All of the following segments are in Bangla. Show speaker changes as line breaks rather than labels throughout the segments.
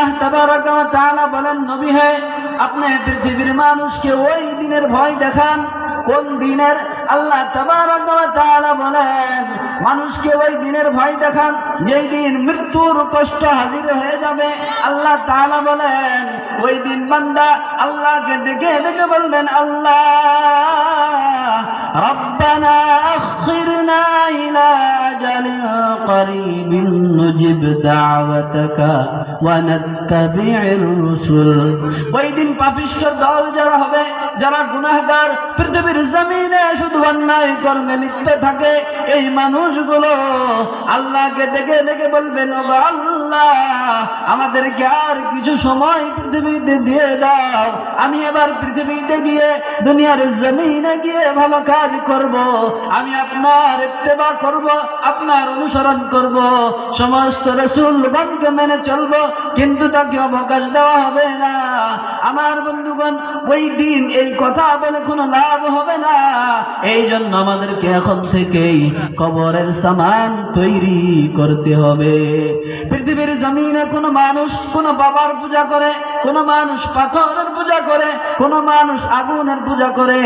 আল্লাহ তাবারাকা ওয়া তাআলা বলেন, নবী হে, আপনি পৃথিবীর মানুষকে ওই দিনের ভয় দেখান। কোন দিনের? আল্লাহ তাবারাকা ওয়া তাআলা বলেন, মানুষকে ওই দিনের ভয় দেখান যেই দিন মৃত্যুর কষ্ট হাজির হয়ে যাবে। আল্লাহ তাআলা বলেন, ওই দিন বান্দা আল্লাহকে ডেকে ডেকে বলবেন, আল্লাহ রব্বানা আখিরনা ইলা আজালিন করিবিন নুজিব দাওয়াতাকা ওয়া নাত্তাবি'র রাসূল। ওই দিন পাপিষ্ঠ দল যারা হবে, যারা গুনাহগার, পৃথিবীর জমিনে শুধু অন্যায় কর্মে লিপ্ত থাকে, এই মানুষগুলো আল্লাহকে ডেকে ডেকে বলবেন, ও আল্লাহ, আমাদেরকে আর কিছু সময় পৃথিবীতে দিয়ে দাও, আমি এবার পৃথিবীতে গিয়ে দুনিয়ার জমিনে গিয়ে ভালো কাজ করব, আমি আপনার ইত্তেবা করব, আপনার অনুসরণ করব, সমস্ত রাসূলগণকে মেনে চলব, কিন্তু তাকে অবকাশ দেওয়া হবে না। আমার বন্ধুগণ, ওই দিন এই কথা বলে কোনো লাভ হবে না। এই জন্য আমাদেরকে এখন থেকেই কবরের সামান তৈরি করতে হবে। পৃথিবীর জমিনে কোনো মানুষ কোনো বাবার পূজা করে, কোনো মানুষ পাথরের পূজা করে, কোনো মানুষ আগুনের পূজা করে,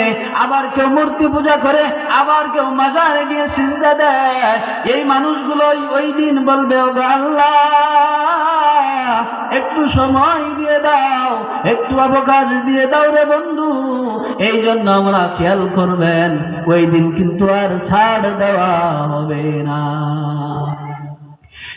আবার কেউ মূর্তি পূজা করে, আবার কেউ মাজারে গিয়ে সিজদা দেয়। এই মানুষগুলোই ওই দিন বলবে, ও আল্লাহ, একটু সময় দিয়ে দাও, একটু অবকাশ দিয়ে দাও রে বন্ধু। এই জন্য আমরা খেয়াল করবেন, ওই দিন কিন্তু আর ছাড় দেওয়া হবে না।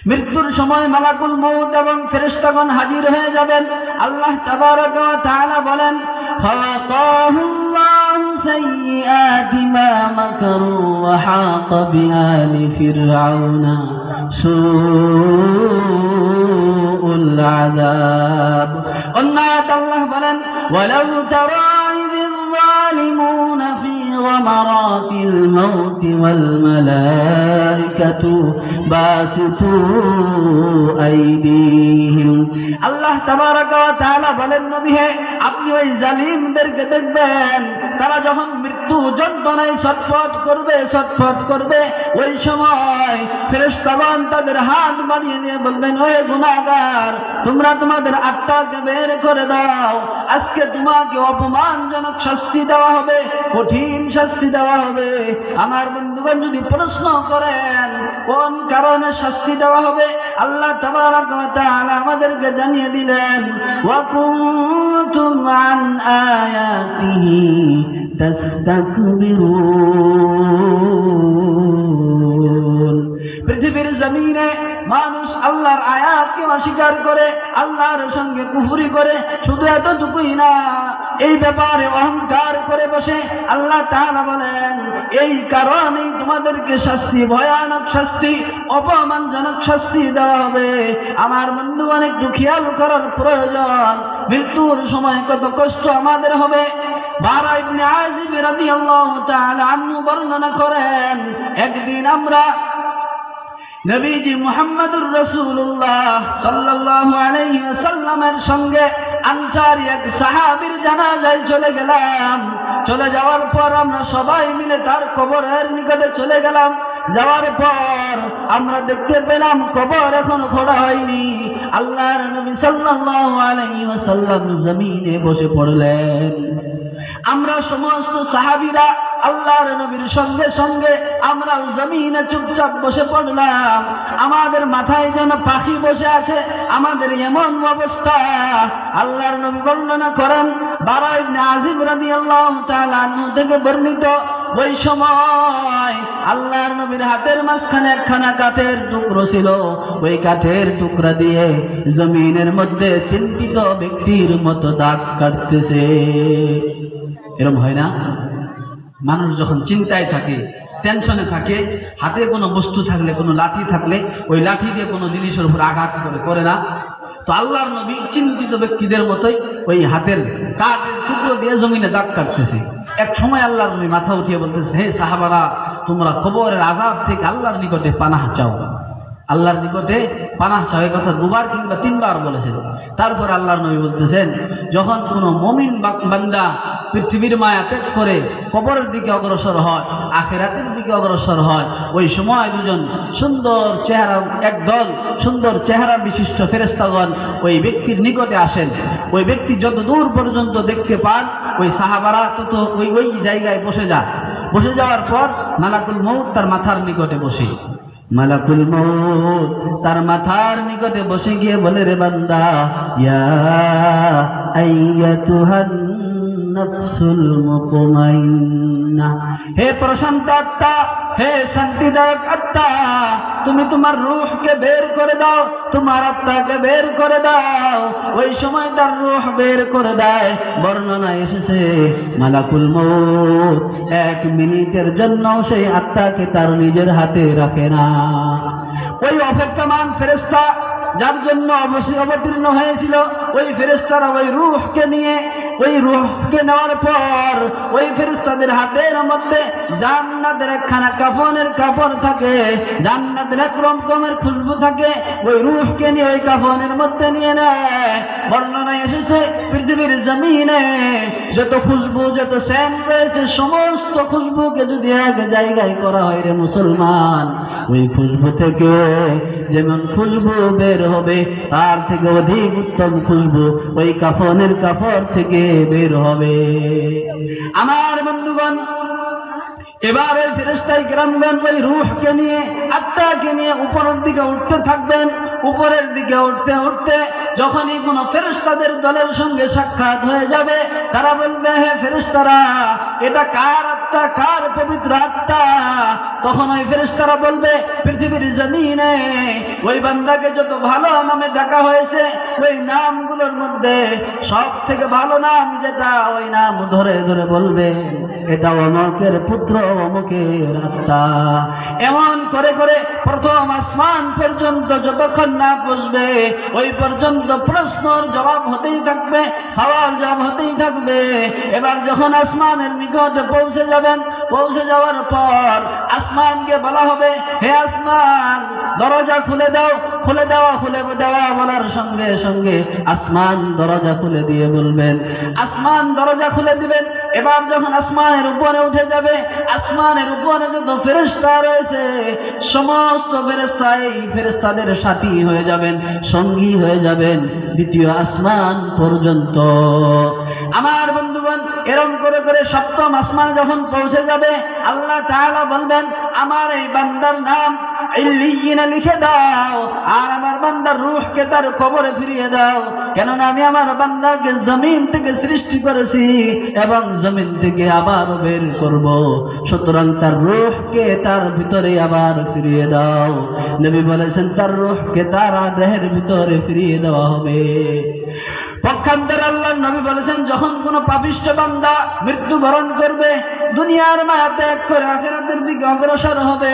মৃত্যুর সময় মালাকুল মউত এবং ফেরেশতাগণ হাজির হয়ে যাবেন। আল্লাহ তাবারাকা ওয়া তাআলা বলেন, ফাওয়াকাহুল্লাহু সাইয়্যাতি মা মাকারু ওয়া হাqa বিআলি ফিরআউনা সুউল আযাব। অন্যায়ত আল্লাহ বলেন, ওয়ালাউ তারা ইযিল যালিমুনা ফি গমারাতিল মাউত ওয়াল মালাইকাতু বাসিতু আইদিহিম। আল্লাহ তাবারাকা ওয়া তাআলা বলেন, নবী হে, আপনি ওই জালিমদেরকে দেখবেন, তারা যখন মৃত্যু যন্ত্রণায় ছটফট করবে, ওই সময় ফেরেশতাগণ তাদের হাত বাড়িয়ে দিয়ে বলবেন, ওহে গুনাহগার, তোমরা তোমাদের আত্মাকে বের করে দাও, আজকে তোমাকে অপমানজনক শাস্তি দেওয়া হবে, কঠিন শাস্তি দেওয়া হবে। আমার বন্ধুগণ, যদি প্রশ্ন করেন কোন কারণে শাস্তি দেওয়া হবে, আল্লাহ তাবারাকা ওয়া তাআলা আমাদেরকে জানিয়ে দিলেন, ওয়া কুনতুম আন আয়াতিহি তাস্তাকবিরুন। পৃথিবীর জমিনে মানুষ আল্লাহর আয়াতকে অস্বীকার করে, আল্লাহর সঙ্গে কুফরি করে, শুধু এতটুকুই না, এই ব্যাপারে অহংকার করে বসে। আল্লাহ তাআলা বলেন, এই কারণেই তোমাদেরকে শাস্তি, ভয়ানক শাস্তি, অপমানজনক শাস্তি দেওয়া হবে। আমার বন্ধুগণ, একটু খেয়াল করার প্রয়োজন, মৃত্যুর সময় কত কষ্ট আমাদের হবে। বারা ইবনে আযিব রাদিয়াল্লাহু তাআলা আনহু বর্ণনা করেন, একদিন আমরা নবীজি মুহাম্মদুর রাসূলুল্লাহ সাল্লাল্লাহু আলাইহি ওয়াসাল্লামের সঙ্গে আনসারী এক সাহাবীর জানাজায় চলে গেলাম। চলে যাওয়ার পর আমরা সবাই মিলে তার কবরের নিকটে চলে গেলাম। যাওয়ার পর আমরা দেখতে পেলাম কবর এখনো খোঁড়া হয়নি। আল্লাহর নবী সাল্লাল্লাহু আলাইহি ওয়াসাল্লাম জমিনে বসে পড়লেন। আমরা সমস্ত সাহাবীরা আল্লাহর নবীর সঙ্গে সঙ্গে আমরা জমিনে চুপচাপ বসে পড়লাম। আমাদের মাথায় যেন পাখি বসে আছে, আমাদের এমন অবস্থা। আল্লাহর নবী বর্ণনা করেন, বারা ইবনে আযিব রাদিয়াল্লাহু তাআলা আনহু থেকে বর্ণিত, ওই সময় আল্লাহর নবীর হাতের মাঝখানে একখানা কাঠের টুকরো ছিল। ওই কাঠের টুকরা দিয়ে জমিনের মধ্যে চিন্তিত ব্যক্তির মতো দাগ কাটতেছে। এরকম হয় না? মানুষ যখন চিন্তায় থাকে, টেনশনে থাকে, হাতে কোনো বস্তু থাকলে, কোনো লাঠি থাকলে, ওই লাঠি দিয়ে কোনো জিনিসের উপর আঘাত করে না? তো আল্লাহর নবী চিন্তিত ব্যক্তিদের মতোই ওই হাতের কাঠের টুকরো দিয়ে জমিনে দাগ কাটতেছে। এক সময় আল্লাহর নবী মাথা উঠিয়ে বলতেছে, হে সাহাবারা, তোমরা কবরের আযাব থেকে আল্লাহর নিকটে পানাহ চাও, আল্লাহর নিকটে পানাহ চাও। এই কথা দুবার কিংবা তিনবার বলেছেন। তারপর আল্লাহর নবী বলতেছেন, যখন কোনো মুমিন বান্দা পৃথিবীর মায়া ত্যাগ করে কবরের দিকে অগ্রসর হয়, আখিরাতের দিকে অগ্রসর হয়, ওই সময় দুজন সুন্দর চেহারা, একদল সুন্দর চেহারা বিশিষ্ট ফেরেশতাগণ ওই ব্যক্তির নিকটে আসেন। ওই ব্যক্তি যত দূর পর্যন্ত দেখতে পান ওই সাহাবারা তত ওই জায়গায় বসে যায়। বসে যাওয়ার পর মালাকুল মউত তার মাথার নিকটে বসে, মালাকুল মউত তার মাথার নিকটে বসে গিয়ে বলে, রে বান্দা, ইয়া আইয়াতুহান নাফসুল মুতমাইন্না, হে প্রশান্ত আত্মা, হে শান্তিদায়ক আত্মা, তুমি তোমার রূহকে বের করে দাও, তোমার আত্মাকে বের করে দাও। ওই সময় তার রূহ বের করে দেয়। বর্ণনায় এসেছে মালাকুল মউত 1 মিনিটের জন্য সেই আত্মাকে তার নিজের হাতে রাখে না। ওই অপেক্ষমান ফেরেশতা যার জন্য অবশ্যই অবতীর্ণ হয়েছিল, ওই ফেরেশতারা ওই রূহকে নিয়ে, ওই রূহকে নেওয়ার পর ওই ফেরেশতাদের হাতের মধ্যে জান্নাতের একখানা কাফনের কাপড় থাকে, জান্নাতের এক রকমের খুশবু থাকে। ওই রূহকে নিয়ে ওই কাফনের মধ্যে নিয়ে নেয়। বর্ণনায় এসেছে পৃথিবীর জমিনে যত খুশবু, যত সেন্ট রয়েছে, সমস্ত খুশবুকে যদি এক জায়গায় করা হয় রে মুসলমান, ওই খুশবু থেকে যেমন খুশবু বের হবে তার থেকে অধিক উত্তম খুশবু ওই কাফনের কাপড় থেকে বের হবে। আমার বন্ধুগণ, এবার ওই ফেরেশতায়ে কিরামগণ ওই রূহকে নিয়ে, আত্মাকে নিয়ে উপরের দিকে উঠতে থাকবেন। উপরের দিকে উঠতে উঠতে যখনই কোনো ফেরেশতাদের দলের সঙ্গে সাক্ষাৎ হয়ে যাবে, তারা বলবে, হে ফেরেশতারা, এটা কার আত্মা, কার পবিত্র আত্মা? তখন ওই ফেরেশতারা বলবে, পৃথিবীর জমিনে ওই বান্দাকে যত ভালো নামে ডাকা হয়েছে, ওই নামগুলোর মধ্যে সব থেকে ভালো নাম যেটা, ওই নাম ধরে ধরে বলবে, এটা অমুকের পুত্র, অমুকের আত্মা। এমন করে করে প্রথম আসমান পর্যন্ত যতক্ষণ না পৌঁছবে, ওই পর্যন্ত প্রশ্নর জবাব হতেই থাকবে, সওয়াল জবাব হতেই থাকবে। এবার যখন আসমানের নিকটে পৌঁছে যাবেন, পৌঁছে যাওয়ার পর আসমানকে বলা হবে, হে আসমান, দরজা খুলে দাও। খুলে দেওয়া, খুলে দেওয়া বলার সঙ্গে সঙ্গে আসমান দরজা খুলে দিয়ে বলবেন, আসমান দরজা খুলে দিবেন। এবার যখন আসমানের উপরে উঠে যাবে, আসমানের উপরে যত ফেরেশতা রয়েছে, সমস্ত ফেরেশতা এই ফেরেশতাদের সাথী হয়ে যাবেন, সঙ্গী হয়ে যাবেন দ্বিতীয় আসমান পর্যন্ত। আমার বন্ধুগণ, এরকম করে করে সপ্তম আসমান যখন পৌঁছে যাবে, আল্লাহ তাআলা বলবেন, আমার এই বান্দার নাম ইল্লিয়িনে লিখে দাও, আর আমার বান্দার রূহকে তার কবরে ফিরিয়ে দাও। কেননা আমি আমার বান্দাকে জমিন থেকে সৃষ্টি করেছি এবং জমিন থেকে আবার বের করব, সুতরাং তার রূহকে তার ভিতরে আবার ফিরিয়ে দাও। নবী বলেছেন, তার রূহকে তার দেহের ভিতরে ফিরিয়ে দেওয়া হবে। পক্ষান্তরে আল্লাহর নবী বলেছেন, যখন কোন পাপিষ্ঠ বান্দা মৃত্যুবরণ করবে, দুনিয়ার মায়া ত্যাগ করে আখিরাতের দিকে অগ্রসর হবে,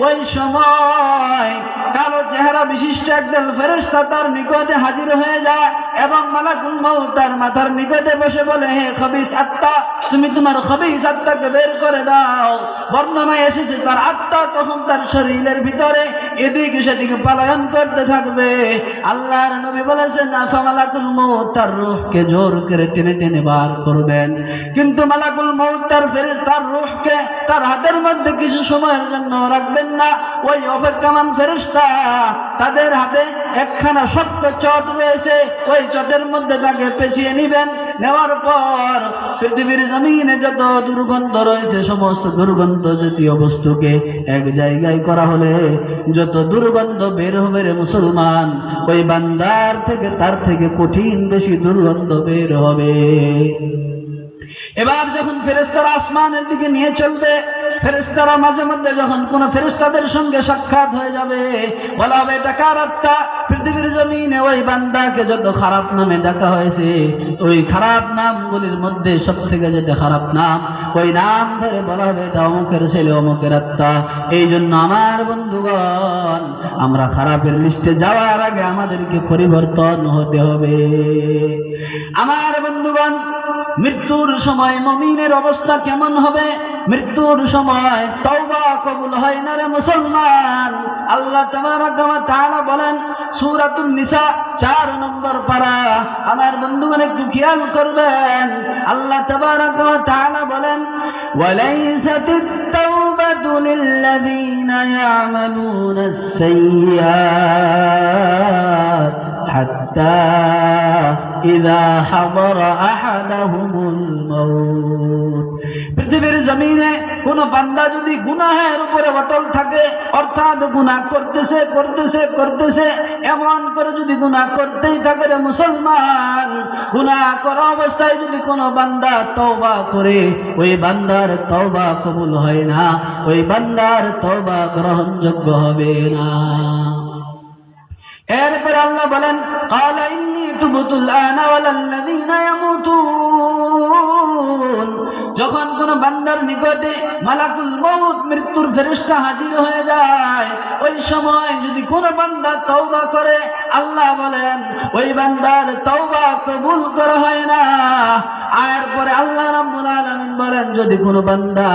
ওই সময় কালো চেহারা বিশিষ্ট একদল ফেরেশতা তার নিকটে হাজির হয়ে যায় এবং মালাকুল মউত তার মাথার নিকটে বসে বলে, হে খবিস আত্মা, তুমি তোমার খবিস আত্মাকে বের করে দাও। বর্ণনায় এসেছে তার আত্মা তখন তার শরীরের ভিতরে এদিকে সেদিকে পলায়ন করতে থাকবে। আল্লাহর নবী বলেছেন, আফা মালাকুল মউত তার রূহকে জোর করে টেনে টেনে বার করবেন, কিন্তু মালাকুল মউত তার রূহকে তার হাতের মধ্যে কিছু সময়ের জন্য রাখবেন না। ওই অপেক্ষমান ফেরেশতা তাদের হাতে একখানা শক্ত চট রয়েছে, ওই চটের মধ্যে তাকে পেঁচিয়ে নিবেন। নেওয়ার পর পৃথিবীর জমিনে যত দুর্গন্ধ রয়েছে, সমস্ত দুর্গন্ধ জাতীয় বস্তুকে এক জায়গায় করা হলে যত দুর্গন্ধ বের হবে রে মুসলমান, ওই বান্দার থেকে তার থেকে কঠিন বেশি দুর্গন্ধ বের হবে। এবার যখন ফেরেশতারা আসমানের দিকে নিয়ে চলবে, ফেরেশতারা মাঝে মধ্যে যখন কোন ফেরেশতাদের সঙ্গে সাক্ষাৎ হয়ে যাবে, বলা হবে, এটা কার আত্মা? পৃথিবীর জমিনে ওই বান্দাকে যত খারাপ নামে ডাকা হয়েছে, ওই খারাপ নামগুলির মধ্যে সব থেকে যেটা খারাপ নাম, ওই নাম ধরে বলা হবে, এটা অমুকের ছেলে, অমুকের আত্মা। এই জন্য আমার বন্ধুগণ, আমরা খারাপের লিস্টে যাওয়ার আগে আমাদেরকে পরিবর্তন হতে হবে। আমার বন্ধুগণ, মৃত্যুর সময় মুমিনের অবস্থা কেমন হবে? মৃত্যুর সময় তওবা কবুল হয় না রে মুসলমান। আল্লাহ তাবারাকা ওয়া তাআলা বলেন সূরাতুন নিসা 4 নম্বর পারা, আমার বন্ধুগণ একটু খেয়াল করবেন, আল্লাহ তাবারাকা ওয়া তাআলা বলেন, ওয়ালাইসাতিত তাওবাতু লিল্লাযীনা ইয়ামালুনাস সাইয়্যাত হাত্তা ইযা হাদারা আহাদাহুমুল মাউত। পৃথিবীর জমিনে কোন বান্দা যদি গুনাহের উপরে অটল থাকে, অর্থাৎ গুনাহ করতেছে করতেছে করতেছে, এমন করে যদি গুনাহ করতেই থাকে রে মুসলমান, গুনাহ করা অবস্থায় যদি কোনো বান্দা তওবা করে, ওই বান্দার তওবা কবুল হয় না, ওই বান্দার তওবা গ্রহণযোগ্য হবে না। এরপর আল্লাহ বলেন, ক্বালা ইন্নী তুবতুল আনা ওয়ালাল্লাযীনা ইয়ামুতুন। যখন কোন বান্দার নিকটে মালাকুল মউত মৃত্যুর ফেরেশতা হাজির হয়ে যায়, ওই সময় যদি কোন বান্দা তওবা করে, আল্লাহ বলেন ওই বান্দার তওবা কবুল করা হয় না। আর পরে আল্লাহ রাব্বুল আলামিন বলেন, যদি কোন বান্দা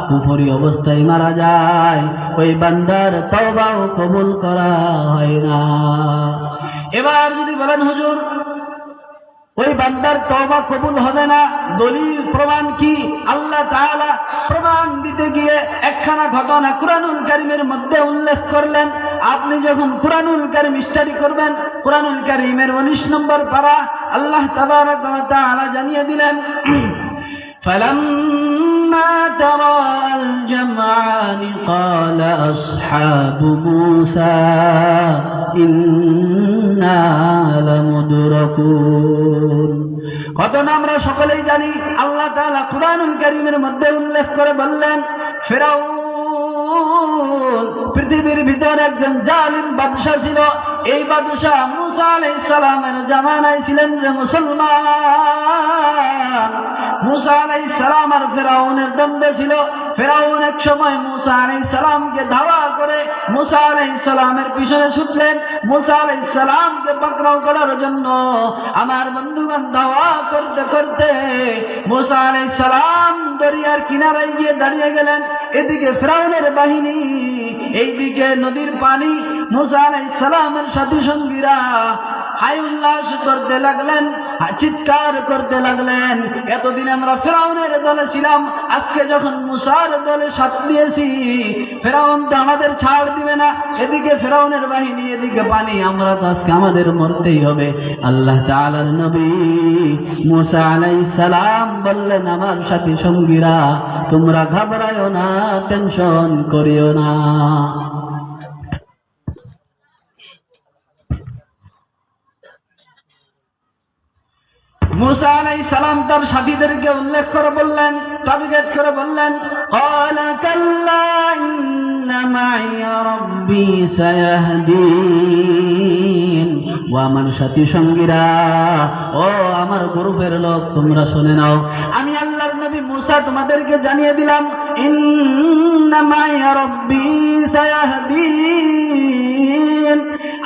কুফরি অবস্থায় মারা যায়, ওই বান্দার তওবাও কবুল করা হয় না। এবার যদি বলেন হুজুর ওই বান্দার তওবা কবুল হবে না, দলিল প্রমাণ কি? আল্লাহ তাআলা প্রমাণ দিতে গিয়ে একখানা ঘটনা কুরআনুল কারীমের মধ্যে উল্লেখ করলেন। আপনি যখন কুরআনুল কারীম স্টাডি করবেন, কুরআনুল কারীমের 19 নম্বর পারা আল্লাহ তাবারাকা ওয়া তাআলা জানিয়ে দিলেন, فلما تراءى الجمعان قال أصحاب موسى إنا لمدركون। ঘটনা আমরা সকলেই জানি। আল্লাহ তাআলা কুরআনুল কারীমের মধ্যে উল্লেখ করে বললেন, ফিরাউন পৃথিবীর ভিতরে একজন জালিম বাদশা ছিল। এই বাদশা মুসা আলাইহিস সালামের জামানায় ছিলেন রে মুসলমান। মুসা আলাইহিস সালাম আর ফিরাউনের দ্বন্দ্ব ছিল। ফিরাউন এক সময় মুসা আলাইহিস সালামকে ধাওয়া করে মুসা আলাইহিস সালামের পিছনে ছুটলেন। মুসা আলাইহিস সালামকে পাকড়াও করার জন্য আমার বন্ধুগণ ধাওয়া করতে করতে মুসা আলাইহিস সালাম দরিয়ার কিনারায় গিয়ে দাঁড়িয়ে গেলেন। এদিকে ফিরাউনের বাহিনী, এইদিকে নদীর পানি। মুসা আলাইহিস সালামের সাথী সঙ্গীরা হাই উল্লাস করতে লাগলেন, চিৎকার করতে লাগলেন, এতদিন আমরা ফিরাউনের দলে ছিলাম, আজকে যখন মুসার দলে সাথ দিয়েছি, ফিরাউন তো আমাদের ছাড় দিবে না। এদিকে ফিরাউনের বাহিনী, এদিকে পানি, আমরা তো আজকে আমাদের মরতেই হবে। আল্লাহ তাআলার নবী মুসা আলাইহিস সালাম বললেন, আমার সাথী সঙ্গীরা তোমরা ঘাবড়ায়ো না, টেনশন করিও না। মুসা আলাইহিস সালাম তার সাথীদেরকে উল্লেখ করে বললেন, টার্গেট করে বললেন, ক্বালা কাল্লা ইন্না মাইয়া রাব্বী সায়াহদিন। ও আমার সাথী সঙ্গীরা, ও আমার গ্রুপের লোক, তোমরা শুনে নাও, আমি আল্লাহর নবী মুসা তোমাদেরকে জানিয়ে দিলাম, ইন্না মাইয়া রাব্বী সায়াহদিন।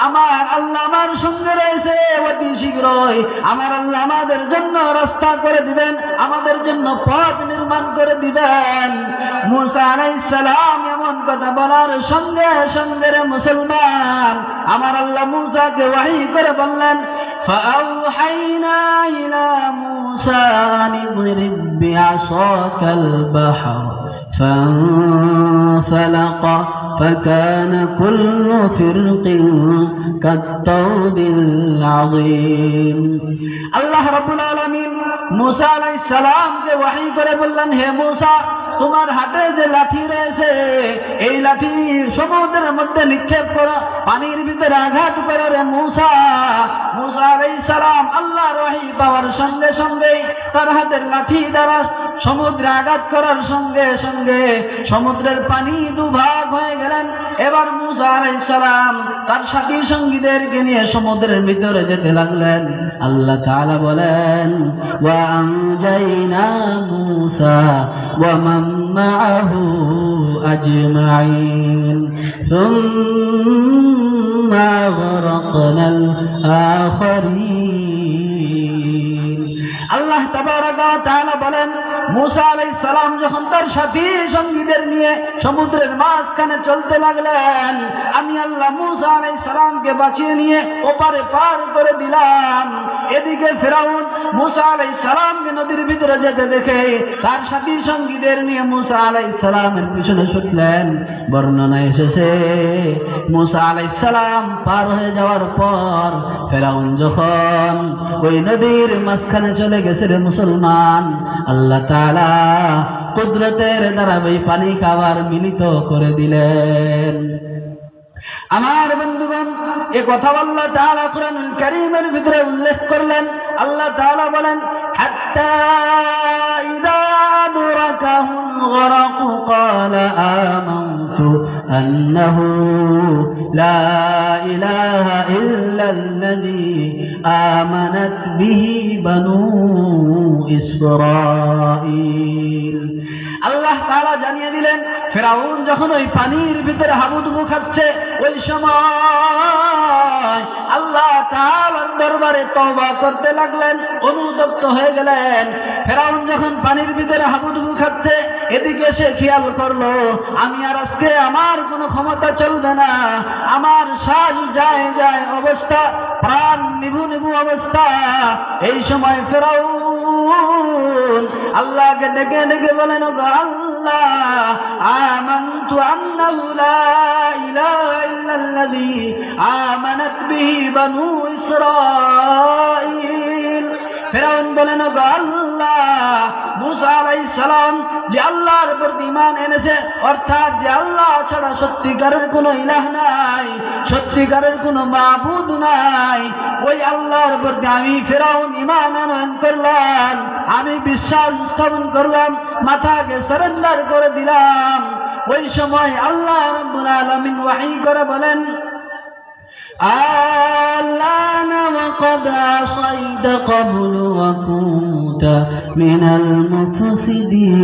আমার আল্লাহ আমার সঙ্গে রয়েছে, অতি শীঘ্রই আমার আল্লাহ আমাদের জন্য রাস্তা করে দিবেন, আমাদের জন্য পথ নির্মাণ করে দিবেন। মুসা আলাইহিস সালাম এমন কথা বলার সঙ্গে সঙ্গে রে মুসলমান, আমার আল্লাহ মুসাকে ওহী করে বললেন, ফাআওহাইনা ইলা মুসা আন ইদরিব বিআসাকাল বাহর ফানফালাকা فكان كل فرق كالطود العظيم। আল্লাহ রাব্বুল আলামিন মুসা আলাইহিস সালামকে ওহী করে বললেন, হে মুসা, তোমার হাতে যে লাঠি রয়েছে, এই লাঠি সমুদ্রের মধ্যে নিক্ষেপ করো, পানির ভিতরে আঘাত করো রে মুসা। মুসা আলাইহিস সালাম আল্লাহর ওহী পাওয়ার সঙ্গে সঙ্গে তার হাতের লাঠি দ্বারা সমুদ্রে আঘাত করার সঙ্গে সঙ্গে সমুদ্রের পানি দুভাগ হয়ে গেলেন। এবার মুসা আলাইহিস সালাম তার সাথী সঙ্গীদেরকে নিয়ে সমুদ্রের ভিতরে যেতে লাগলেন। আল্লাহ তাআলা বলেন, ওয়া আনজাইনা মুসা ওয়া মান মাআহু আজমাইন সুম্মা গরাকনাল আখিরিন। আল্লাহ তাবারাকা ওয়া তাআলা বলেন, মুসা আলাইহিস সালাম যখন তার সাথী সঙ্গীদের নিয়ে সমুদ্রের মাঝখানে চলতে লাগলেন, আমি আল্লাহ মুসা আলাইহিস সালামকে বাঁচিয়ে নিয়ে ওপারে পার করে দিলাম। এদিকে ফিরাউন মুসা আলাইহিস সালামকে নদীর ভিতরে যেতে দেখে তার সাথী সঙ্গীদের নিয়ে মুসা আলাইহিস সালামের পিছনে ছুটলেন। বর্ণনায় এসেছে মুসা আলাইহিস সালাম পার হয়ে যাওয়ার পর ফিরাউন যখন ওই নদীর মাঝখানে চলে গেছে রে মুসলমান, আল্লাহ তাআলা কুদরতের দ্বারা ওই পানি খাবার মিলিত করে দিলেন। আমার বন্ধুগণ, এ কথা আল্লাহ তাআলা কুরআনুল কারীমের ভিতরে উল্লেখ করলেন। আল্লাহ তাআলা বলেন, হাত্তা ইযা আদরাকাহুল গরাক ক্বালা আমানতু আন্নাহু লা ইলাহা ইল্লাল্লাযী আমানাত বিহি বানু ইসরাঈল। আল্লাহ তাআলা জানিয়ে দিলেন, ফিরাউন যখন ওই পানির ভিতরে হাবুডুবু খাচ্ছে ওই সময় আল্লাহ তাআলার দরবারে তওবা করতে লাগলেন, অনুতপ্ত হয়ে গেলেন। ফিরাউন যখন পানির ভিতরে হাবুডুবু খাচ্ছে এদিকে সে খেয়াল করলো আমি আর আজকে আমার কোনো ক্ষমতা চলবে না, আমার শ্বাস যায় যায় অবস্থা, প্রাণ নিভু নিভু অবস্থা। এই সময় ফিরাউন আল্লাহকে ডেকে ডেকে বলেন, আল্লাহ আমানতু আন্নাহু লা ইলাহা ইল্লাল্লাযী আমানাত বিহি বানু ইসরাঈল। ফিরাউন বলেন, আল্লাহ মুসা আলাইহিস সালাম যে আল্লাহর প্রতি ঈমান এনেছে, অর্থাৎ যে আল্লাহ ছাড়া সত্যিকারের কোনো ইলাহ নাই, সত্যিকারের কোনো মাবুদ নাই, ওই আল্লাহর প্রতি আমি ফিরাউন ঈমান আনয়ন করলাম, আমি বিশ্বাস স্থাপন করলাম, মাথাকে সারেন্ডার করে দিলাম। ওই সময় আল্লাহ রাব্বুল আলামিন ওহী করে বলেন, আল্লানা ওয়াকাদ আসাইতা ক্বাবলু ওয়া কুনতা মিনাল মুফসিদিন।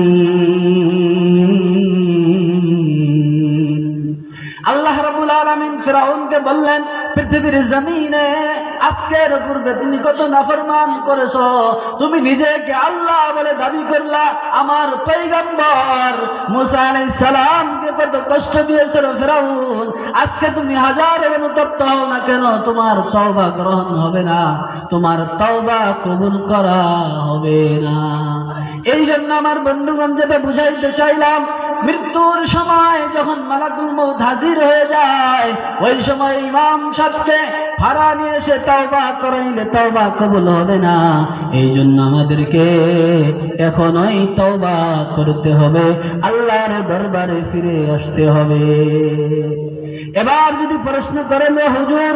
আল্লাহ রাব্বুল আলামিন ফিরাউনকে বললেন, পৃথিবীর জমিনে আজকের পূর্বে তুমি কত নাফরমান করেছো, তুমি নিজেকে আল্লাহ বলে দাবি করলা, আমার পয়গম্বর মুসা আলাইহিস সালামকে কত কষ্ট দিয়েছো ফিরাউন, আজকে তুমি হাজারের অনুতপ্ত হও না কেন, তোমার তওবা গ্রহণ হবে না, তোমার তওবা কবুল করা হবে না। এই জন্য আমার বন্ধুগণ যেটা বুঝাইতে চাইলাম, মৃত্যুর সময় যখন মালাকুল মউত হাজির হয়ে যায় ওই সময় ইমাম সাহেবকে ভাড়া নিয়ে এসে তওবা করাইলে তওবা কবুল হবে না। এই জন্য আমাদেরকে এখনই তওবা করতে হবে, আল্লাহর দরবারে ফিরে আসতে হবে। এবার যদি প্রশ্ন করেন, হুজুর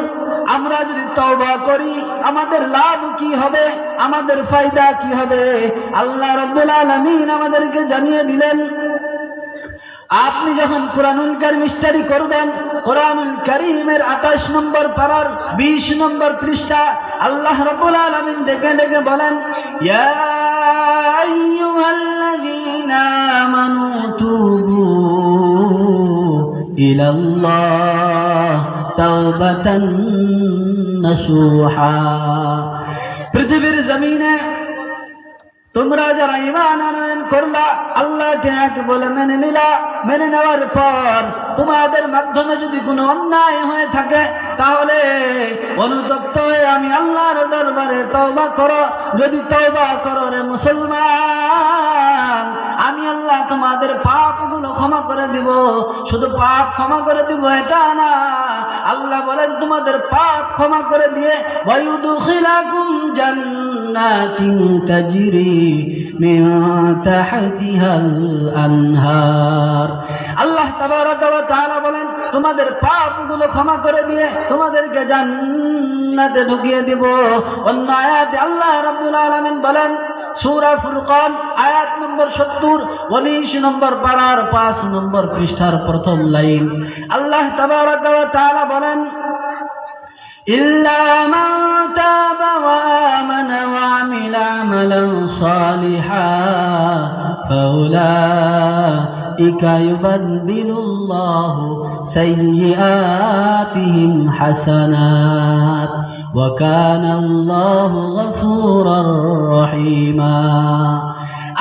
আমরা যদি তওবা করি আমাদের লাভ কি হবে, আমাদের ফায়দা কি হবে? আল্লাহ রাব্বুল আলামিন আমাদেরকে জানিয়ে দিলেন, আপনি যখন কুরআনুল কারীম স্টাডি করবেন, কুরআনুল কারীমের 28 নম্বর পারার 20 নম্বর পৃষ্ঠা আল্লাহ রাব্বুল আলামিন ডেকে ডেকে বলেন, ইয়া আইয়ুহাল্লাযীনা আমানু তুবু ইলাল্লাহ তাওবাতান নাসুহা। পৃথিবীর জমিনে তোমরা যারা ঈমান আনয়ন করলা, আল্লাহকে এক বলে মেনে নিলা, মেনে নেওয়ার পর তোমাদের মাধ্যমে যদি কোনো অন্যায় হয়ে থাকে তাহলে অনুতপ্ত হয়ে আমি আল্লাহর দরবারে তওবা করো। যদি তওবা করো রে মুসলমান, আমি আল্লাহ তোমাদের পাপগুলো ক্ষমা করে দিব। শুধু পাপ ক্ষমা করে দিব এটা না, আল্লাহ বলেন তোমাদের পাপ ক্ষমা করে দিয়ে ওয়ায়ুদখিলাকুম জান্নাতিন তাজরি মিন তাহতিহাল আনহার। আল্লাহ তাবারাকা ওয়া তাআলা বলেন তোমাদের পাপগুলো ক্ষমা করে দিয়ে তোমাদেরকে জান্নাতে ঢুকিয়ে দিব। অন্য আয়াতে আল্লাহ রাব্বুল আলামিন বলেন, সূরা ফুরকান আয়াত নম্বর 70 19 নম্বর পারার 5 নম্বর পৃষ্ঠার প্রথম লাইন আল্লাহ তাবারাকা ওয়া তাআলা বলেন, ইল্লা মান তাবা ওয়া আমানা ওয়া আমিলা আমালান সালিহান ফাউলাইকা ইউবাদদিলুল্লাহু সাইয়্যাতিহিম হাসানাত ওয়া কানা আল্লাহু গফুরার রহিমা।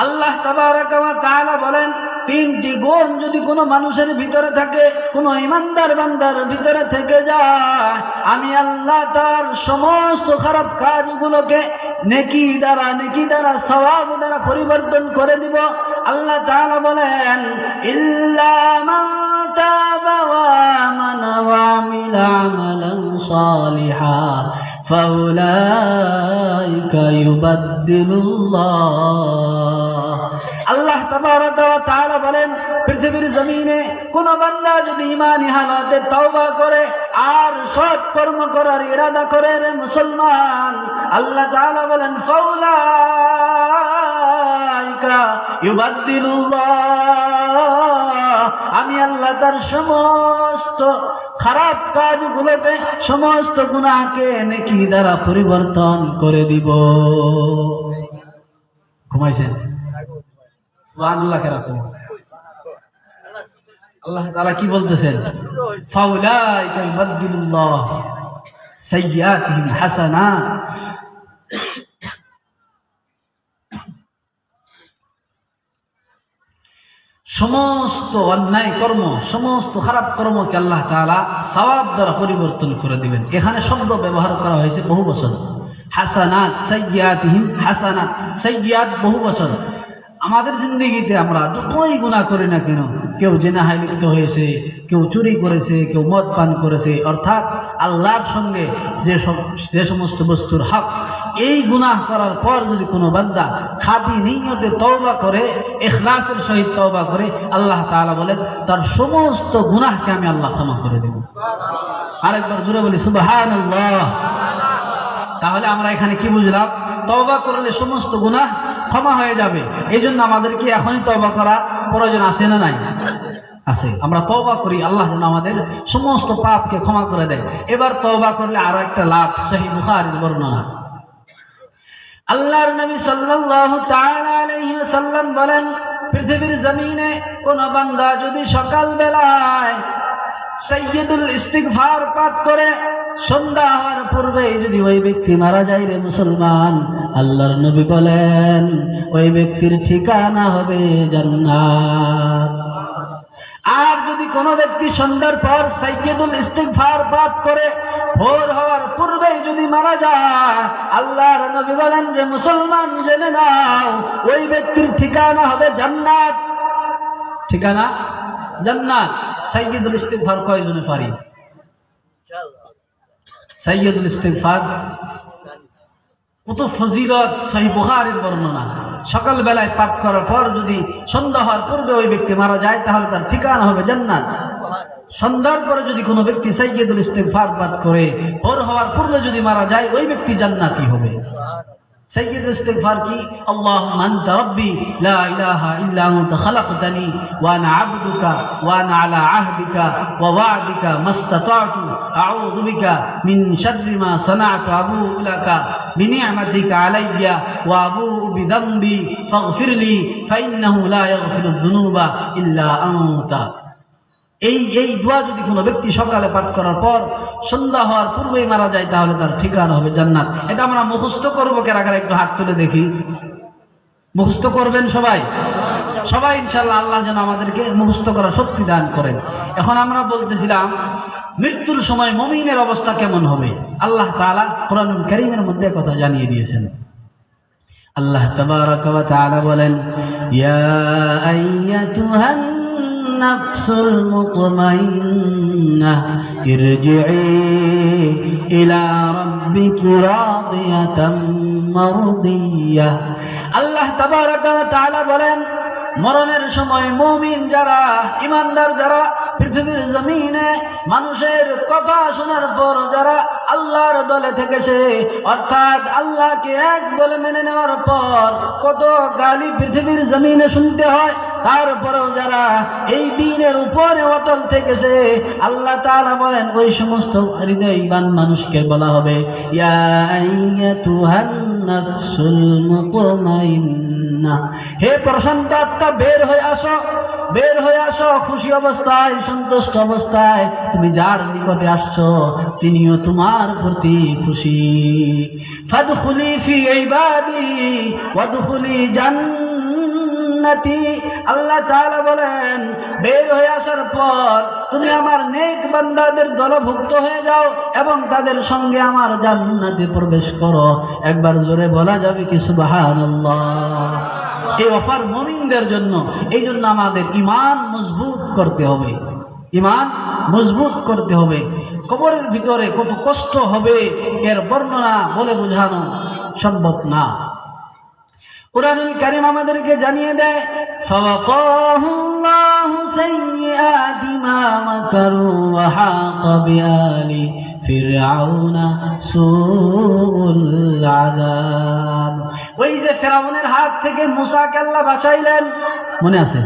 আল্লাহ তাবারাকা ওয়া তাআলা বলেন, তিনটি গুণ যদি কোনো মানুষের ভিতরে থাকে, কোনো ঈমানদার বান্দার ভিতরে থেকে যায়, আমি আল্লাহ তার সমস্ত খারাপ কাজগুলোকে নেকি দ্বারা সওয়াব দ্বারা পরিবর্তন করে দিব। আল্লাহ তাআলা বলেন, ইল্লা মান তাবা ওয়া আমানা ওয়া আমিলা আমালান সালিহা ফাউলাইকা ইউবাদদিলুল্লাহ। আল্লাহ তাবারাকা ওয়া তাআলা বলেন, পৃথিবীর জমিনে কোন বান্দা যদি ঈমানি হালাতে তওবা করে আর সৎ কর্ম করার ইরাদা করে রে মুসলমান, আল্লাহ তাআলা বলেন ফাউলাইকা ইউবাদদিলুল্লাহ, আমি আল্লাহ তার সমস্ত খারাপ কাজগুলোকে, সমস্ত গুনাহকে নেকি দ্বারা পরিবর্তন করে দিব। ঘুমাইছেন? সুবহানাল্লাহ। আল্লাহ তাআলা কি বলতেছেন? ফাউলাইকা ইউবাদদিলুল্লাহ সাইয়্যাতিহিম হাসানাত। সমস্ত অন্যায় কর্ম, সমস্ত খারাপ কর্মকে আল্লাহ তাআলা সওয়াব দ্বারা পরিবর্তন করে দিবেন। এখানে শব্দ ব্যবহার করা হয়েছে বহু বচন, হাসানাত, সাইয়্যাতিহিম হাসানাত। সাইয়্যাত বহু বচন। আমাদের জিন্দগিতে আমরা যতই গুনাহ করি না কেন, কেউ জিনায় লিপ্ত হয়েছে, কেউ চুরি করেছে, কেউ মদ পান করেছে, অর্থাৎ আল্লাহর সঙ্গে যে সমস্ত বস্তুর হক, এই গুনাহ করার পর যদি কোনো বান্দা খাঁটি নিয়তে তওবা করে, ইখলাসের সহিত তওবা করে, আল্লাহ তাআলা বলেন তার সমস্ত গুনাহকে আমি আল্লাহ ক্ষমা করে দেব। আরেকবার জোরে বলি সুবহানাল্লাহ। তাহলে আমরা এখানে কি বুঝলাম? তওবা করলে সমস্ত গুনাহ ক্ষমা হয়ে যাবে। এই জন্য আমাদের কি এখনই তওবা করা প্রয়োজন আছে না নাই? আছে। আমরা তওবা করি, আল্লাহ যেন আমাদের সমস্ত পাপকে ক্ষমা করে দেয়। এবার তওবা করলে আরো একটা লাভ, সহিহ বুখারীর বর্ণনা। আল্লাহর নবী সাল্লাল্লাহু তাআলা আলাইহি ওয়াসাল্লাম বলেন, পৃথিবীর জমিনে কোন বান্দা যদি সকাল বেলায় সাইয়্যিদুল ইস্তিগফার পাঠ করে, সন্ধ্যা হওয়ার পূর্বে যদি ওই ব্যক্তি মারা যায় রে মুসলমান, আল্লাহর নবী বলেন ওই ব্যক্তির ঠিকানা হবে জান্নাত। আর যদি কোনো ব্যক্তি সন্ধ্যার পর সাইয়্যিদুল ইস্তিগফার পাঠ করে ভোর হওয়ার পূর্বে যদি মারা যায়, আল্লাহর নবী বলেন যে মুসলমান জেনে নাও ওই ব্যক্তির ঠিকানা হবে জান্নাত। ঠিকানা জান্নাত। সাইয়্যিদুল ইস্তিগফার কয়জনে পারি? সাইয়্যিদুল ইস্তিগফার কত ফজিলত, সহিহ বুখারীর বর্ণনা। সকাল বেলায় পাঠ করার পর যদি সন্ধ্যা হওয়ার পূর্বে ওই ব্যক্তি মারা যায়, তাহলে তার ঠিকানা হবে জান্নাত। সন্ধ্যার পরে যদি কোনো ব্যক্তি সাইয়্যিদুল ইস্তিগফার পাঠ করে ভোর হওয়ার পূর্বে যদি মারা যায়, ওই ব্যক্তি জান্নাতি হবে। সাইয়্যিদুল ইস্তিগফার কি? আল্লাহুম্মা আনতা রাব্বি লা ইলাহা ইল্লা আনতা খালাকতানি ওয়া আনা আবদুকা ওয়া আনা আলা আহদিকা ওয়া ওয়া'দিকা মাসতাতা'তু আউযু বিকা মিন শাররি মা সানা'তু আবু'ু লাকা বিনি'মাতিকা আলাইয়া ওয়া আবু'ু বিযামবি ফাগফিরলি ফাইন্নাহু লা ইয়াগফিরুয যুনুবা ইল্লা আনতা। এই দোয়া যদি কোনো ব্যক্তি সকালে পাঠ করার পর সন্ধ্যা হওয়ার পূর্বেই মারা যায়, তাহলে তার ঠিকানা হবে জান্নাত। এটা আমরা মুখস্থ করবো। কারা একটু হাত তুলে দেখি। মুখস্থ করবেন সবাই? সবাই ইনশাআল্লাহ। আল্লাহ যেন আমাদেরকে মুখস্থ করার শক্তি দান করেন। এখন আমরা বলতেছিলাম মৃত্যুর সময় মুমিনের অবস্থা কেমন হবে। আল্লাহ তাআলা কোরআনুল কারীমের মধ্যে কথা জানিয়ে দিয়েছেন। আল্লাহ তাবারাকা ওয়া তাআলা বলেন, ইয়া আইয়াতুহান নাফসুল মুতমাইন্নাহ ইরজিই ইলা রাব্বিকি রাদিয়াতাম মারদিয়াহ। আল্লাহ তাবারাকা ওয়া তাআলা বলেন, মরণের সময় মুমিন যারা, ঈমানদার যারা, পৃথিবীর জমিনে মানুষের কথা শোনার পর যারা আল্লাহর দলে থেকেছে, অর্থাৎ আল্লাহকে এক বলে মেনে নেওয়ার পর কত গালি পৃথিবীর জমিনে শুনতে হয়, তারপরেও যারা এই দ্বীনের উপরে অটল থেকেছে, আল্লাহ তাআলা বলেন ওই সমস্ত হৃদয়বান মানুষকে বলা হবে, ইয়া আইয়াতুহান নাফসুল মুতমাইন্নাহ, হে প্রশান্ত আত্মা, বের হয়ে আসো খুশি অবস্থায়, সন্তুষ্ট অবস্থায়। তুমি যার নিকটে আসছো তিনিও তোমার প্রতি খুশি। ফাদখুলি ফি ইবাদি ওয়াদখুলি জান্নাতি। জান্নাতি, আল্লাহ তাআলা বলেন বের হয়ে আসার পর তুমি আমার নেক বান্দাদের দলভুক্ত হয়ে যাও এবং তাদের সঙ্গে আমার জান্নাতে প্রবেশ করো। একবার জোরে বলা যাবে কি সুবহানাল্লাহ? এই অফার মুমিনদের জন্য। এই জন্য আমাদের ঈমান মজবুত করতে হবে, ঈমান মজবুত করতে হবে। কবরের ভিতরে কত কষ্ট হবে এর বর্ণনা বলে বোঝানো সম্ভব না। কুরআনুল কারীম আমাদেরকে জানিয়ে দেয় ফাওয়াকাহুল্লাহু সাইয়্যাতি মা মাকারু ওয়া হাকা বিআলি ফিরআউনা সুউল আযাব। ওই যে ফিরআউনের হাত থেকে মুসাকে আল্লাহ বাঁচাইলেন, মনে আছে?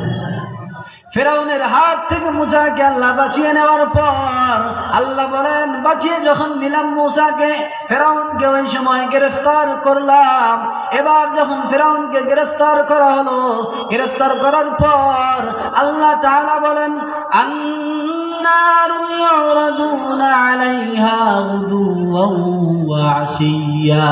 ফিরআউনের হাত থেকে মুসাকে আল্লাহ বাঁচিয়ে নেওয়ার পর আল্লাহ বলেন বাঁচিয়ে যখন নিলাম মুসাকে, ফিরআউনকে ওই সময় গ্রেফতার করলাম। এবার যখন ফিরআউনকে গ্রেফতার করা হলো, গ্রেফতার করার পর আল্লাহ তাআলা বলেন আন্নারু ইউরাদুনা আলাইহা গুদুওয়ান ওয়া আশিয়্যা।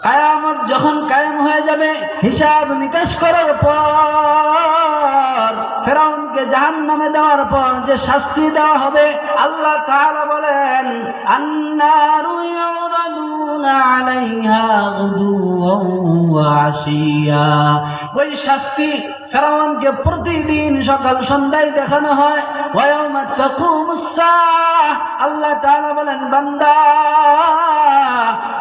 কিয়ামত যখন কায়েম হয়ে যাবে, হিসাব নিকাশ করার পর ফিরআউনকে জাহান্নামে দেওয়ার পর যে শাস্তি দেওয়া হবে, আল্লাহ তাআলা বলেন আন্নারু ইউরাদুনা আলাইহা গুদুওয়ান ওয়া আশিয়্যা। ওই শাস্তি ফিরআউনকে প্রতিদিন সকাল সন্ধ্যায় দেখানো হয়। ওয়া ইয়াউমা তাকুমুস সাআহ, আল্লাহ তাআলা বলেন বান্দা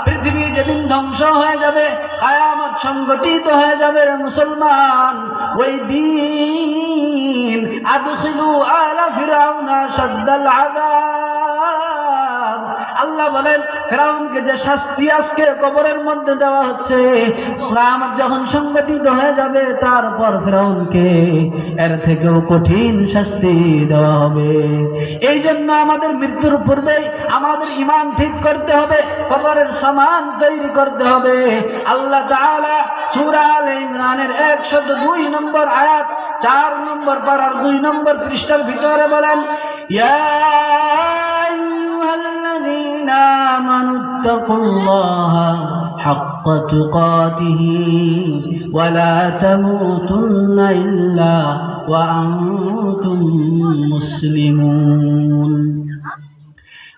পৃথিবী যেদিন ধ্বংস হয়ে যাবে, কিয়ামত সংগঠিত হয়ে যাবে মুসলমান, ওই দিন আদখিলু আলা ফিরআউনা শাদ্দাল আযাব। আল্লাহ বলেন ফিরআউনকে যে শাস্তি আজকে কবরের মধ্যে দেওয়া হচ্ছে, কিয়ামত যখন সংগঠিত হয়ে যাবে তারপর ফিরআউনকে এর থেকেও কঠিন শাস্তি দেওয়া হবে। এই জন্য আমাদের মৃত্যুর পূর্বে আমাদের ঈমান ঠিক করতে হবে, কবরের সামান তৈরি করতে হবে। আল্লাহ তাআলা সূরা আলে ইমরানের 102 নম্বর আয়াত 4 নম্বর পারার 2 নম্বর পৃষ্ঠার ভিতরে বলেন ইয়া আইয়ুহাল্লাযীনা আমানুত্তাকুল্লাহা হাক্কা তুকাতিহি ওয়া লা তামুতুন্না ইল্লা ওয়া আনতুম মুসলিমুন।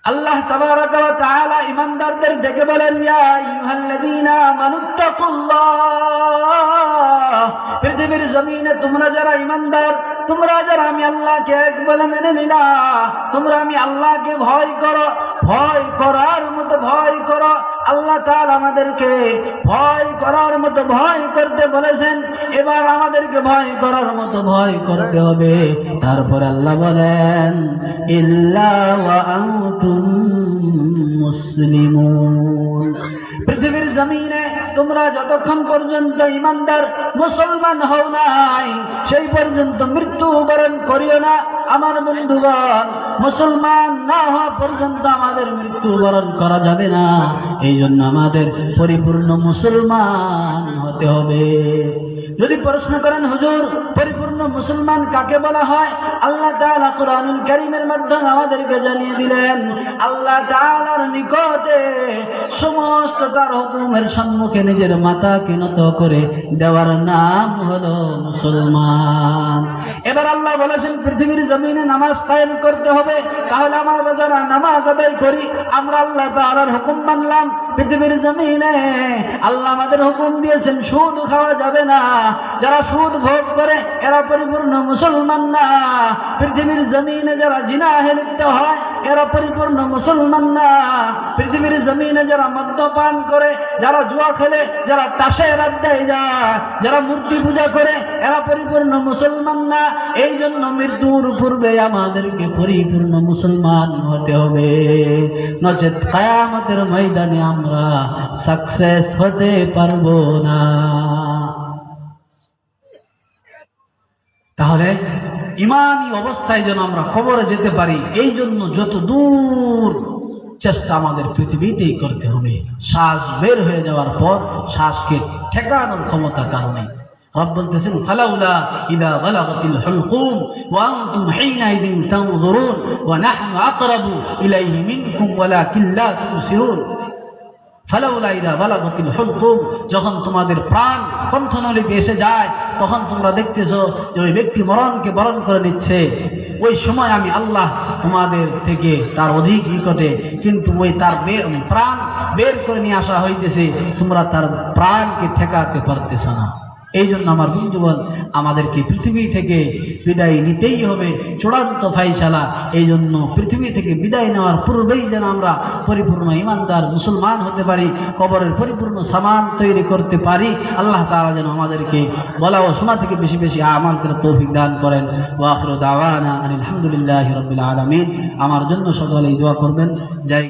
আল্লাহ তাবারাকা ওয়া তাআলা ঈমানদারদের ডেকে বলেন ইয়া আইয়ুহাল্লাযীনা আমানুত্তাকুল্লাহ। পৃথিবীর জমিনে তোমরা যারা ঈমানদার, তোমরা যারা আমি আল্লাহকে এক বলে মেনে নিলা, তোমরা আমি আল্লাহকে ভয় করো, ভয় করার মতো ভয় করো। আল্লাহ তাআলা আমাদেরকে ভয় করার মতো ভয় করতে বলেছেন, এবার আমাদেরকে ভয় করার মতো ভয় করতে হবে। তারপর আল্লাহ বলেন ইল্লা ওয়া আনতুম মুসলিমুন। পৃথিবীর জমিনে তোমরা যতক্ষণ পর্যন্ত ঈমানদার মুসলমান হও নাই, সেই পর্যন্ত মৃত্যুবরণ করিও না। আমার বন্ধুগণ, মুসলমান না হওয়া পর্যন্ত আমাদের মৃত্যুবরণ করা যাবে না। এই জন্য আমাদের পরিপূর্ণ মুসলমান হতে হবে। যদি প্রশ্ন করেন হুজুর পরিপূর্ণ মুসলমান কাকে বলা হয়, আল্লাহ তাআলা কুরআনুল কারীমের মাধ্যমে আমাদেরকে জানিয়ে দিলেন আল্লাহ তাআলার নিকটে সমস্ত তার হুকুমের সম্মুখে নিজের মাথাকে নত করে দেওয়ার নাম হলো মুসলমান। এবার আল্লাহ বলেছেন পৃথিবীর জমিনে নামাজ কায়েম করতে হবে। তাহলে আমরা যারা নামাজ আদায় করি, আমরা আল্লাহ তাআলার হুকুম মানলাম। পৃথিবীর জমিনে আল্লাহ আমাদের হুকুম দিয়েছেন সুদ খাওয়া যাবে না। যারা সুদ ভোগ করে এরা পরিপূর্ণ মুসলমান না। পৃথিবীর জমিনে যারা জিনাহে লিপ্ত হয় এরা পরিপূর্ণ মুসলমান না। পৃথিবীর জমিনে যারা মদ্যপান করে, যারা জুয়া খেলে, যারা তাসের আড্ডায় যায়, যারা মূর্তি পূজা করে এরা পরিপূর্ণ মুসলমান না। এই জন্য মৃত্যুর পূর্বে আমাদেরকে পরিপূর্ণ মুসলমান হতে হবে, নচেৎ কিয়ামতের ময়দানে আমরা সাকসেস হতে পারবো না। তাহলে ঈমানী অবস্থায় যেন আমরা কবরে যেতে পারি, এই জন্য যত দূর চেষ্টা আমাদের পৃথিবীতেই করতে হবে। শ্বাস বের হয়ে যাওয়ার পর শ্বাসকে ঠেকানোর ক্ষমতা কারণে রব বলতেছেন ফালাউলা ইযা বালাগাতিল হুলকুম ওয়া আনতুম হিনাইযিন তানজুরুন ওয়া নাহনু আকরাবু ইলাইহি মিনকুম ওয়ালাকিন লা তুবসিরুন। ফালাউলা ইযা বালাগাতিল হুলকুম, যখন তোমাদের প্রাণ কণ্ঠনলীতে এসে যায় তখন তোমরা দেখতেছো যে ওই ব্যক্তি মরণকে বরণ করে নিচ্ছে। ওই সময় আমি আল্লাহ তোমাদের থেকে তার অধিক নিকটে, কিন্তু ওই তার প্রাণ বের করে নিয়ে আসা হইতেছে, তোমরা তার প্রাণকে ঠেকাতে পারতেছ না। এই জন্য আমার বন্ধুগণ, আমাদেরকে পৃথিবী থেকে বিদায় নিতেই হবে, চূড়ান্ত ফাইসালা। এই জন্য পৃথিবী থেকে বিদায় নেওয়ার পূর্বেই যেন আমরা পরিপূর্ণ ইমানদার মুসলমান হতে পারি, কবরের পরিপূর্ণ সামান তৈরি করতে পারি। আল্লাহ তাআলা যেন আমাদেরকে বলা ও শোনা থেকে বেশি বেশি আমাল করে তৌফিক দান করেন। ওয়া আখিরু দাওয়ানা আলহামদুলিল্লাহি রাব্বিল আলামিন। আমার জন্য সকলেই দোয়া করবেন। জয়